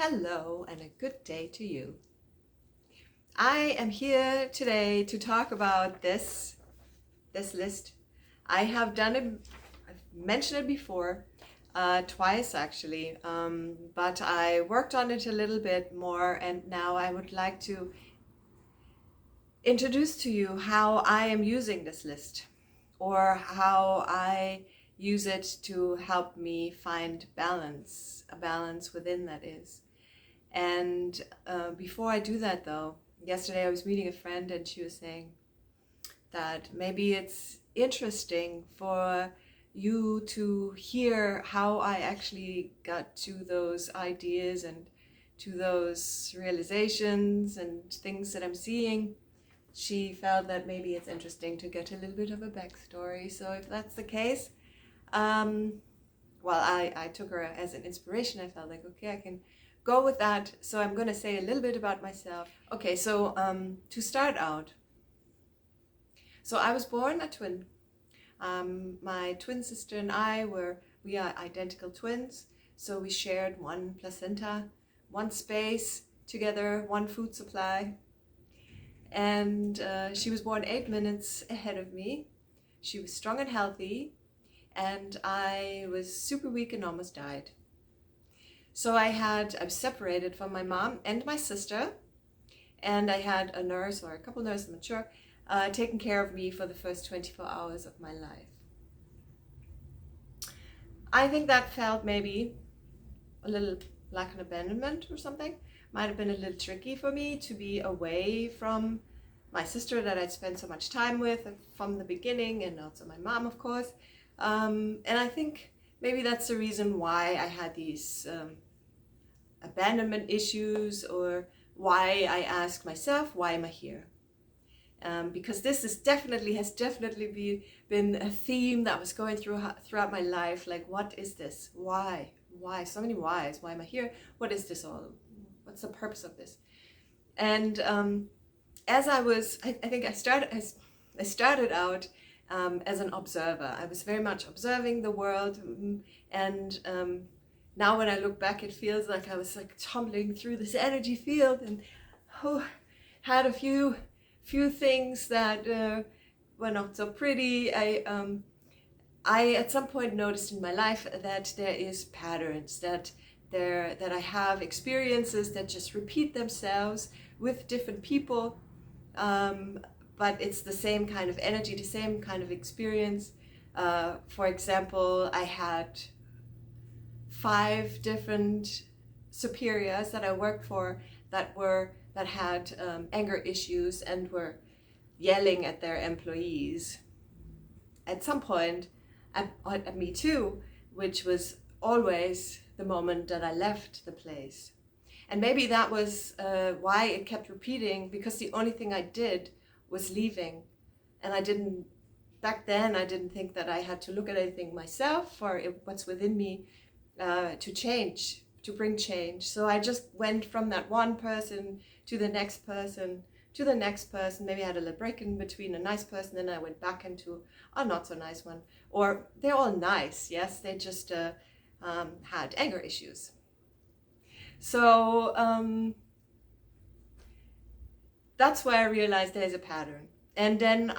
Hello and a good day to you. I am here today to talk about this list. I have done it, I've mentioned it before, twice actually, but I worked on it a little bit more, and now I would like to introduce to you how I am using this list, or how I use it to help me find balance, a balance within that is. And before I do that, though, yesterday I was meeting a friend and she was saying that maybe it's interesting for you to hear how I actually got to those ideas and to those realizations and things that I'm seeing. She felt that maybe it's interesting to get a little bit of a backstory. So if that's the case, um, I took her as an inspiration. I felt like, okay, I can go with that. So I'm going to say a little bit about myself. Okay, so to start out, so I was born a twin. My twin sister and we are identical twins. So we shared one placenta, one space together, one food supply. And she was born 8 minutes ahead of me. She was strong and healthy, and I was super weak and almost died. So I was separated from my mom and my sister, and I had a nurse, or a couple nurses, I'm not sure, taking care of me for the first 24 hours of my life. I think that felt maybe a little like an abandonment or something. Might have been a little tricky for me to be away from my sister that I'd spent so much time with from the beginning, and also my mom, of course. And I think maybe that's the reason why I had these abandonment issues, or why I ask myself, why am I here? Because this has definitely been a theme that was going throughout my life. Like, what is this? Why? So many whys. Why am I here? What is this all? What's the purpose of this? And as I think I started out as an observer. I was very much observing the world, and now when I look back, it feels like I was like tumbling through this energy field, and had a few things that were not so pretty. I at some point noticed in my life that there is patterns, that I have experiences that just repeat themselves with different people, but it's the same kind of energy, the same kind of experience. For example, I had 5 different superiors that I worked for that had anger issues and were yelling at their employees. At some point, at me too, which was always the moment that I left the place. And maybe that was why it kept repeating, because the only thing I did was leaving. And back then, I didn't think that I had to look at anything myself, or what's within me to change, to bring change. So I just went from that one person to the next person, to the next person. Maybe I had a little break in between, a nice person, then I went back into a not so nice one. Or they're all nice, yes, they just had anger issues. So that's where I realized there's a pattern. And then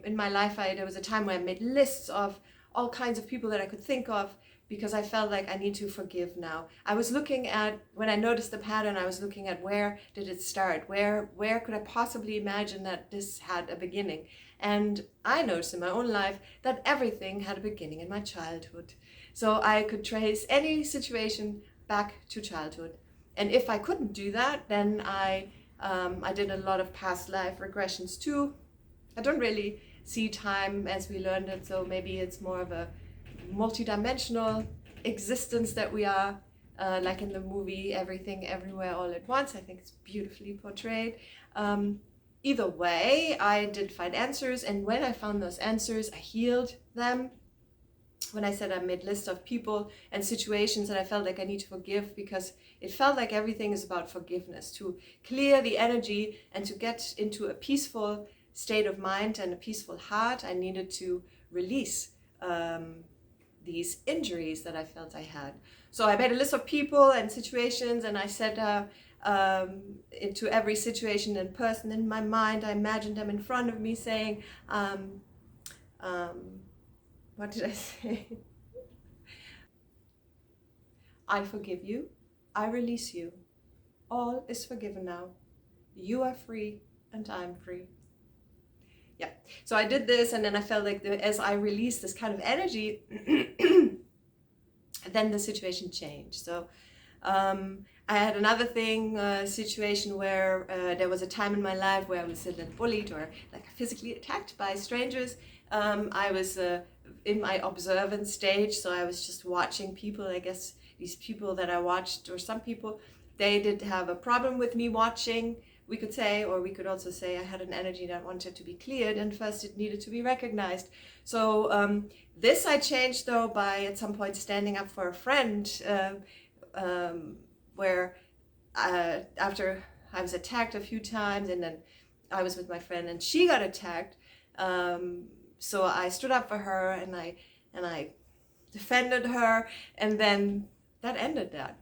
in my life, there was a time where I made lists of all kinds of people that I could think of, because I felt like I need to forgive now. I was looking at, when I noticed the pattern, I was looking at where did it start? Where could I possibly imagine that this had a beginning? And I noticed in my own life that everything had a beginning in my childhood. So I could trace any situation back to childhood. And if I couldn't do that, then I did a lot of past life regressions too. I don't really see time as we learned it, so maybe it's more of a multidimensional existence that we are, like in the movie Everything Everywhere All at Once. I think it's beautifully portrayed. Either way, I did find answers, and when I found those answers, I healed them. When I said I made a list of people and situations that I felt like I need to forgive, because it felt like everything is about forgiveness, to clear the energy and to get into a peaceful state of mind and a peaceful heart. I needed to release these injuries that I felt I had. So I made a list of people and situations, and I said into every situation and person in my mind, I imagined them in front of me saying, what did I say? I forgive you. I release you. All is forgiven now. You are free and I'm free. Yeah. So I did this, and then I felt like as I released this kind of energy, then the situation changed. So I had another situation where there was a time in my life where I was a little bullied or like physically attacked by strangers. I was in my observant stage, so I was just watching people. I guess these people that I watched, or some people, they did have a problem with me watching, we could say, or we could also say I had an energy that wanted to be cleared, and first it needed to be recognized. So this I changed though by at some point standing up for a friend, where after I was attacked a few times, and then I was with my friend and she got attacked. So I stood up for her, and I defended her, and then that ended that.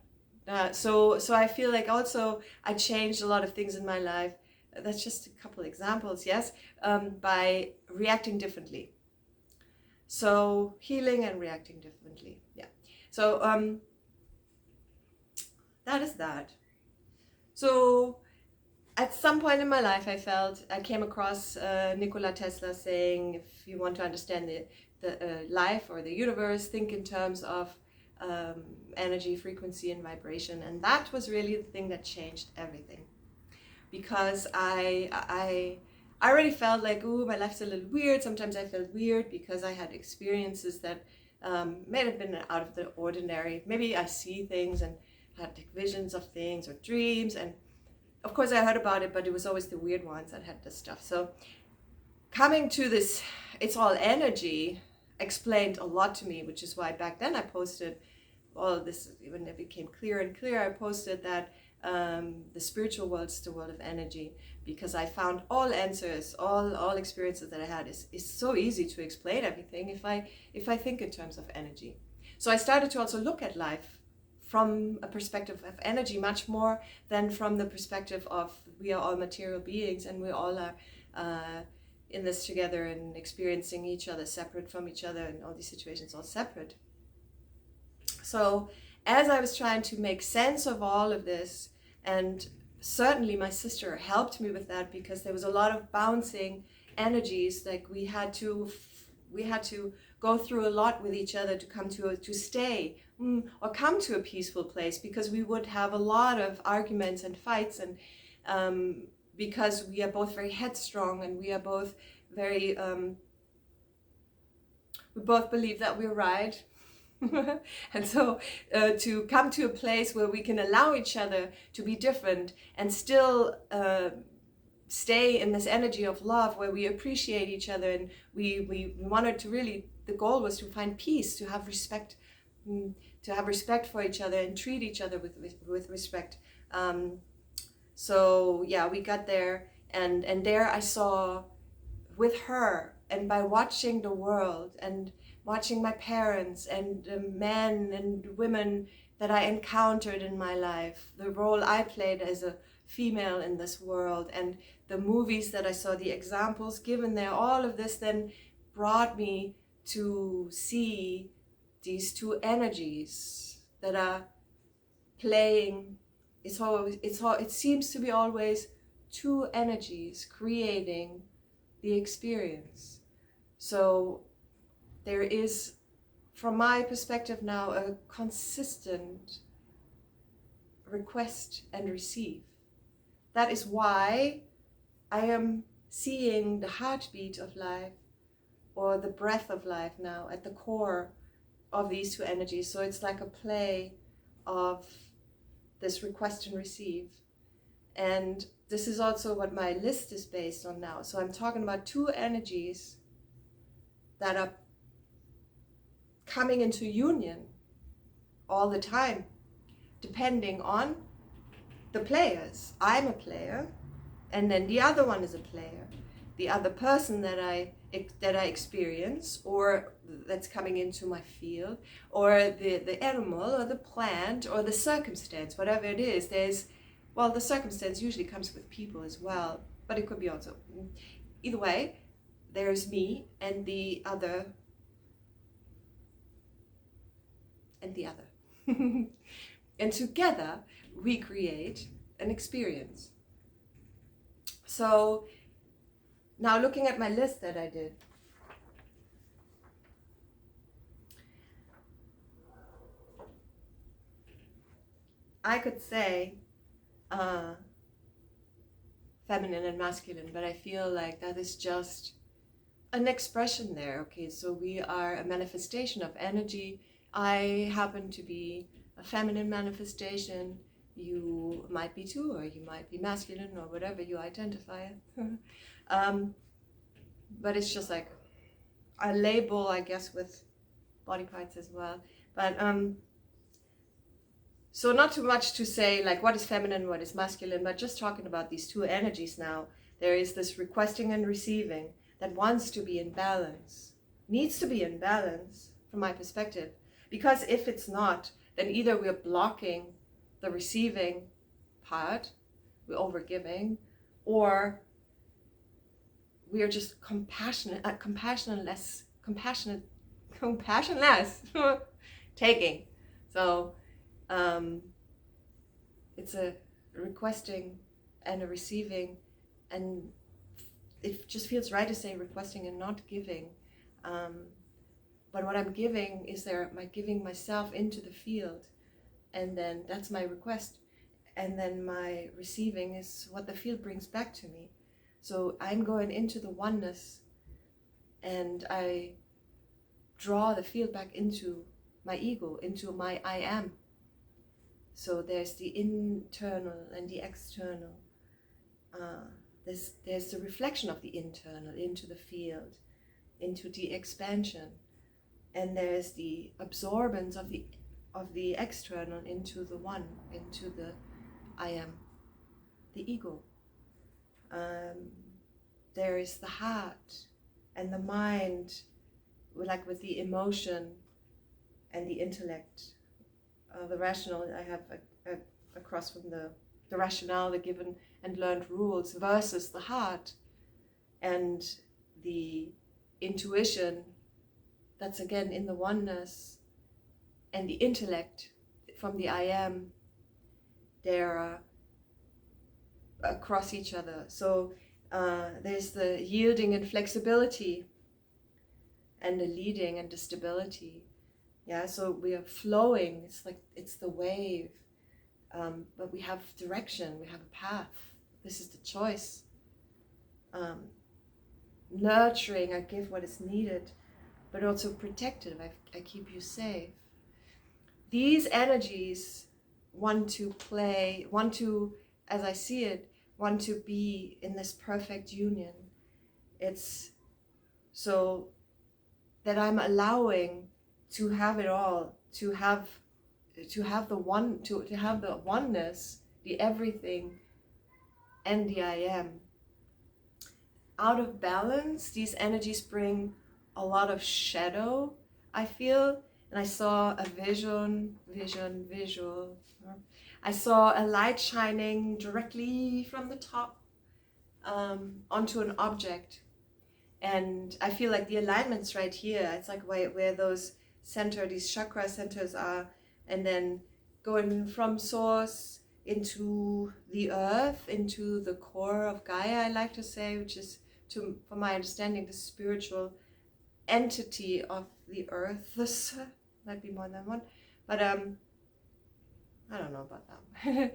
So I feel like also I changed a lot of things in my life. That's just a couple examples, yes, by reacting differently. So healing and reacting differently, yeah. So that is that. So at some point in my life, I came across Nikola Tesla saying, if you want to understand the life or the universe, think in terms of energy, frequency, and vibration. And that was really the thing that changed everything, because I already felt like, ooh, my life's a little weird. Sometimes I felt weird because I had experiences that may have been out of the ordinary. Maybe I see things and had visions of things or dreams, and of course I heard about it, but it was always the weird ones that had this stuff. So coming to this, it's all energy, explained a lot to me, which is why back then I posted all of this. When it became clearer and clearer, I posted that the spiritual world is the world of energy, because I found all answers, all experiences that I had is so easy to explain everything if I think in terms of energy. So I started to also look at life from a perspective of energy, much more than from the perspective of we are all material beings and we all are in this together and experiencing each other separate from each other, and all these situations all separate. So as I was trying to make sense of all of this, and certainly my sister helped me with that, because there was a lot of bouncing energies, like we had to go through a lot with each other to come to stay or come to a peaceful place, because we would have a lot of arguments and fights, and because we are both very headstrong, and we are both very we both believe that we're right. And so to come to a place where we can allow each other to be different and still stay in this energy of love, where we appreciate each other, and we wanted to really, the goal was to find peace, to have respect, for each other and treat each other with respect. So yeah, we got there, and there I saw with her, and by watching the world and watching my parents and men and women that I encountered in my life, the role I played as a female in this world, and the movies that I saw, the examples given there, all of this then brought me to see these two energies that are playing. It seems to be always two energies creating the experience. So there is, from my perspective now, a consistent request and receive. That is why I am seeing the heartbeat of life, or the breath of life now, at the core of these two energies. So it's like a play of this request and receive. And this is also what my list is based on now. So I'm talking about two energies that are coming into union all the time, depending on the players. I'm a player, and then the other one is a player. The other person that I that I experience, or that's coming into my field, or the animal or the plant or the circumstance, whatever it is. The circumstance usually comes with people as well, but it could be also, either way, there's me and the other and the other. And together we create an experience. So now looking at my list that I did, I could say feminine and masculine, but I feel like that is just an expression there. Okay, so we are a manifestation of energy. I happen to be a feminine manifestation. You might be too, or you might be masculine, or whatever you identify. But it's just like a label, I guess, with body parts as well. But so not too much to say like what is feminine, what is masculine, but just talking about these two energies now. There is this requesting and receiving that wants to be in balance, needs to be in balance from my perspective. Because if it's not, then either we're blocking the receiving part, we're overgiving, or we are just compassionless taking. So it's a requesting and a receiving, and it just feels right to say requesting and not giving. But what I'm giving is am I giving myself into the field, and then that's my request, and then my receiving is what the field brings back to me. So I'm going into the oneness, and I draw the field back into my ego, into my I am. So there's the internal and the external. There's the reflection of the internal into the field, into the expansion, and there's the absorbance of the external into the one, into the I am, the ego. There is the heart and the mind, like with the emotion and the intellect. The rational, I have across from the rationale, the given and learned rules, versus the heart and the intuition, that's again in the oneness, and the intellect from the I am, they're across each other. So there's the yielding and flexibility, and the leading and the stability. Yeah, so we are flowing. It's like it's the wave, but we have direction. We have a path. This is the choice. Nurturing, I give what is needed, but also protective. I keep you safe. These energies want to, as I see it, want to be in this perfect union. It's so that I'm allowing to have it all, to have the oneness, the everything, and the I am. Out of balance, these energies bring a lot of shadow, I feel, and I saw a visual. I saw a light shining directly from the top onto an object, and I feel like the alignment's right here. It's like where those these chakra centers are, and then going from source into the earth, into the core of Gaia, I like to say, which is, from my understanding, the spiritual entity of the earth. This might be more than one, but I don't know about that.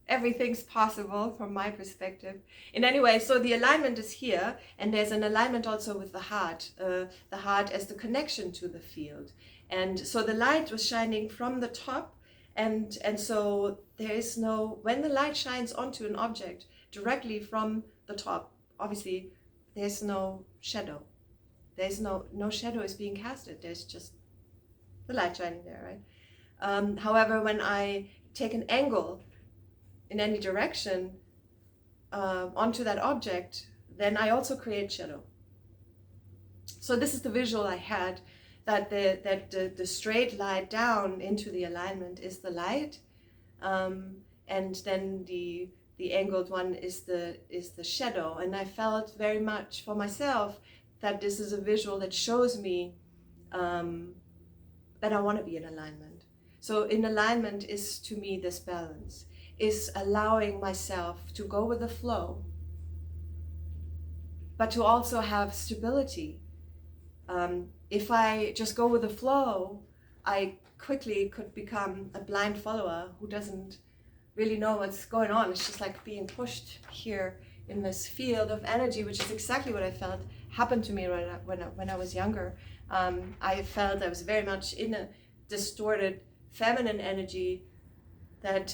Everything's possible from my perspective. In any way, so the alignment is here, and there's an alignment also with the heart as the connection to the field. And so the light was shining from the top, and so there is no, when the light shines onto an object directly from the top, obviously there's no shadow. There's no shadow is being casted. There's just the light shining there, right? However, when I take an angle in any direction onto that object, then I also create shadow. So this is the visual I had, that the straight light down into the alignment is the light, and then the angled one is the shadow. And I felt very much for myself that this is a visual that shows me that I want to be in alignment. So in alignment is, to me, this balance, is allowing myself to go with the flow, but to also have stability. If I just go with the flow, I quickly could become a blind follower who doesn't really know what's going on. It's just like being pushed here in this field of energy, which is exactly what I felt happened to me when I was younger. I felt I was very much in a distorted feminine energy that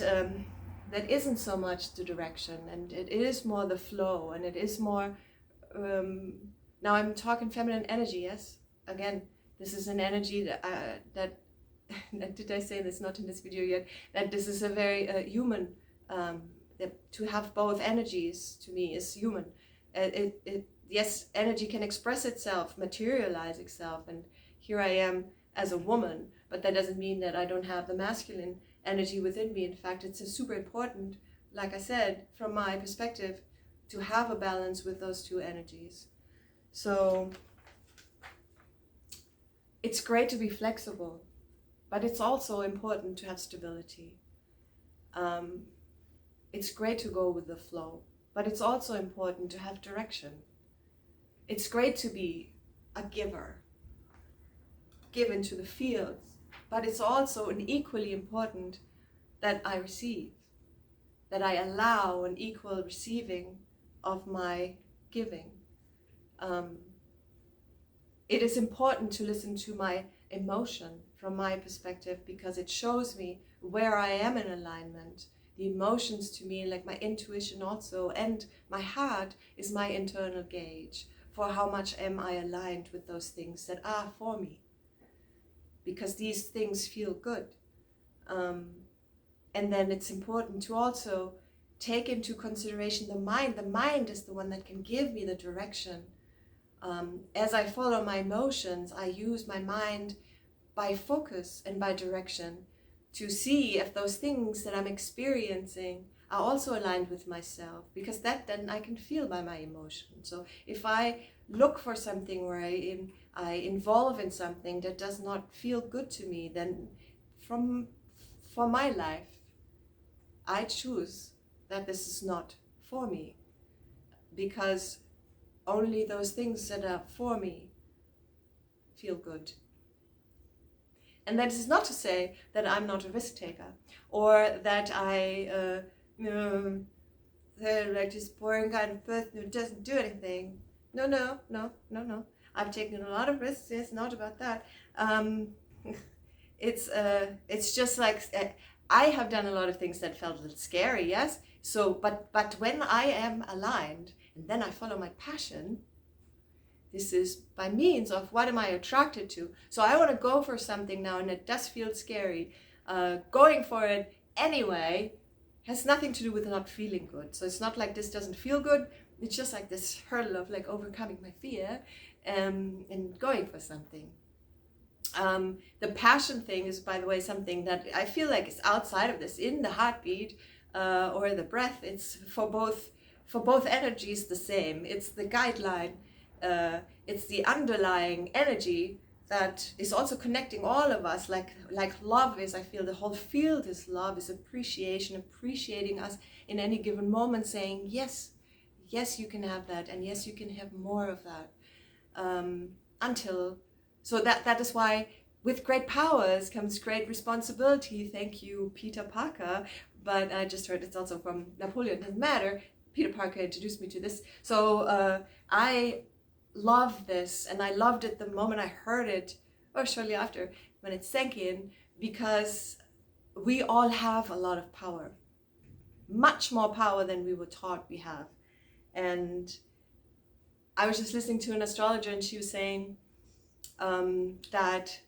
that isn't so much the direction, and it is more the flow, and it is more now I'm talking feminine energy. Yes, again, this is an energy that did I say this? Not in this video yet. That this is a very human. That to have both energies, to me, is human. Yes, energy can express itself, materialize itself, and here I am as a woman, but that doesn't mean that I don't have the masculine energy within me. In fact, it's super important, like I said, from my perspective, to have a balance with those two energies. So it's great to be flexible, but it's also important to have stability. It's great to go with the flow, but it's also important to have direction. It's great to be a giver, given to the fields, but it's also equally important that I receive, that I allow an equal receiving of my giving. It is important to listen to my emotion from my perspective, because it shows me where I am in alignment. The emotions, to me, like my intuition also, and my heart is my internal gauge for how much am I aligned with those things that are for me, because these things feel good. And then it's important to also take into consideration the mind. The mind is the one that can give me the direction. As I follow my emotions, I use my mind by focus and by direction to see if those things that I'm experiencing are also aligned with myself, because that then I can feel by my emotion. So if I look for something where I involve in something that does not feel good to me, then for my life, I choose that this is not for me, because only those things that are for me feel good. And that is not to say that I'm not a risk taker, or that I like this boring kind of person who doesn't do anything. No. I've taken a lot of risks. It's not about that. It's just like I have done a lot of things that felt a little scary. Yes. So, but when I am aligned and then I follow my passion, this is by means of what am I attracted to. So I want to go for something now, and it does feel scary. Going for it anyway has nothing to do with not feeling good. So it's not like this doesn't feel good. It's just like this hurdle of like overcoming my fear and going for something. The passion thing is, by the way, something that I feel like is outside of this. In the heartbeat or the breath, it's for both energies the same. It's the guideline. It's the underlying energy that is also connecting all of us, like love is. I feel the whole field is love, is appreciation, appreciating us in any given moment, saying yes, you can have that, and yes, you can have more of that. So that is why with great powers comes great responsibility. Thank you, Peter Parker. But I just heard it's also from Napoleon. Doesn't matter. Peter Parker introduced me to this. So I love this, and I loved it the moment I heard it, or shortly after, when it sank in, because we all have a lot of power, much more power than we were taught we have. And I was just listening to an astrologer, and she was saying that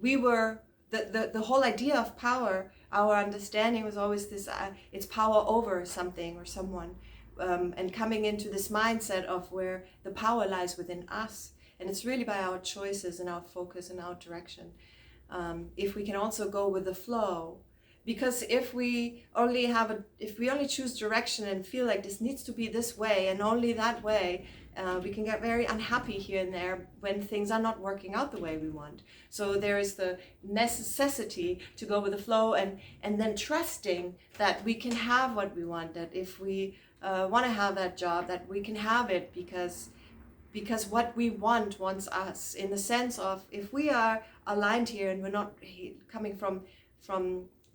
we were the whole idea of power. Our understanding was always this: it's power over something or someone. And coming into this mindset of where the power lies within us, And it's really by our choices and our focus and our direction. If we can also go with the flow, because if we only choose direction and feel like this needs to be this way and only that way, we can get very unhappy here and there when things are not working out the way we want. So there is the necessity to go with the flow, and then trusting that we can have what we want, that if we want to have that job, that we can have it, because what we want wants us, in the sense of, if we are aligned here and we're not coming from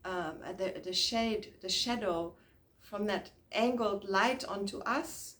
the shadow, from that angled light onto us,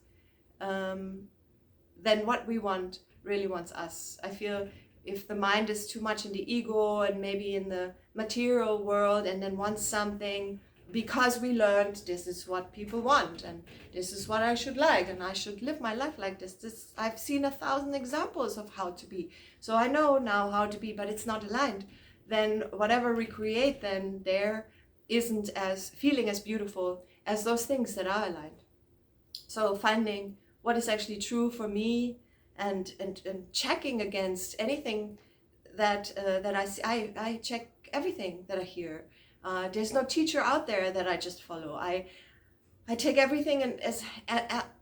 then what we want really wants us. I feel if the mind is too much in the ego and maybe in the material world, and then wants something because we learned this is what people want and this is what I should like and I should live my life like this. I've seen 1,000 examples of how to be, so I know now how to be, but it's not aligned. Then whatever we create then there isn't as feeling as beautiful as those things that are aligned. So finding what is actually true for me, and checking against anything that I see. I check everything that I hear. There's no teacher out there that I just follow. I take everything as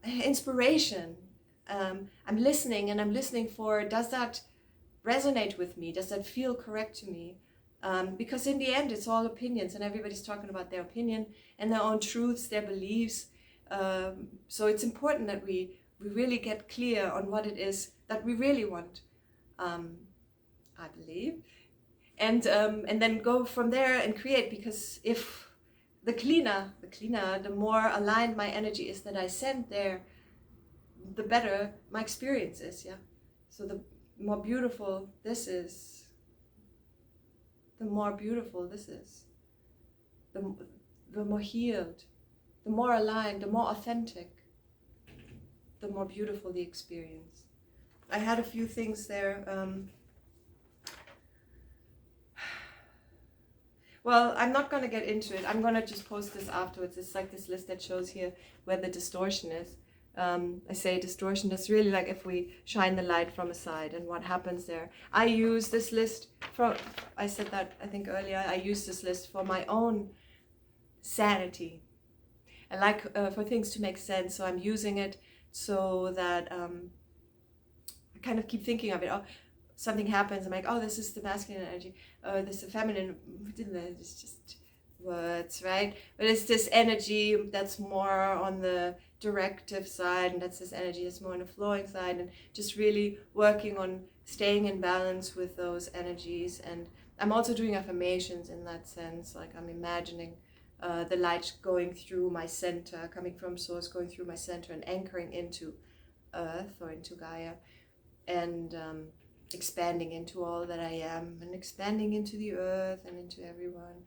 inspiration. I'm listening, and I'm listening for, does that resonate with me? Does that feel correct to me? Because in the end, it's all opinions, and everybody's talking about their opinion and their own truths, their beliefs. So it's important that we really get clear on what it is that we really want, I believe, and then go from there and create. Because if the cleaner, the more aligned my energy is that I send there, the better my experience is. Yeah. So the more beautiful this is, the more healed, the more aligned, the more authentic, the more beautiful the experience. I had a few things there. Well, I'm not going to get into it. I'm going to just post this afterwards. It's like this list that shows here where the distortion is. I say distortion, that's really like if we shine the light from a side and what happens there. I use this list I said that I think earlier, I use this list for my own sanity. I like for things to make sense, so I'm using it so that I kind of keep thinking of it. Oh, something happens, I'm like, oh, this is the masculine energy, this is the feminine, it's just words, right? But it's this energy that's more on the directive side, and that's this energy that's more on the flowing side, and just really working on staying in balance with those energies. And I'm also doing affirmations in that sense, like I'm imagining the light going through my center, coming from source, going through my center and anchoring into earth or into Gaia, and expanding into all that I am, and expanding into the earth and into everyone.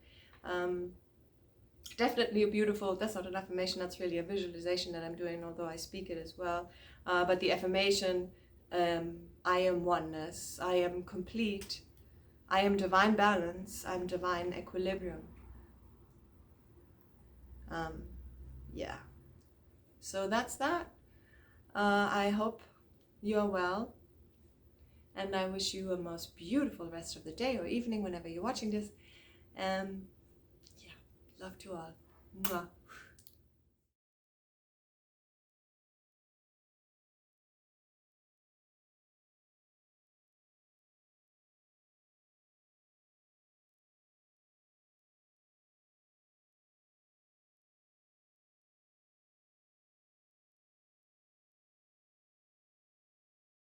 Definitely a beautiful, that's not an affirmation, that's really a visualization that I'm doing, although I speak it as well. But the affirmation, I am oneness, I am complete, I am divine balance, I'm divine equilibrium. Yeah, so that's that. I hope you're well, and I wish you a most beautiful rest of the day or evening whenever you're watching this. Yeah, love to all. Mwah.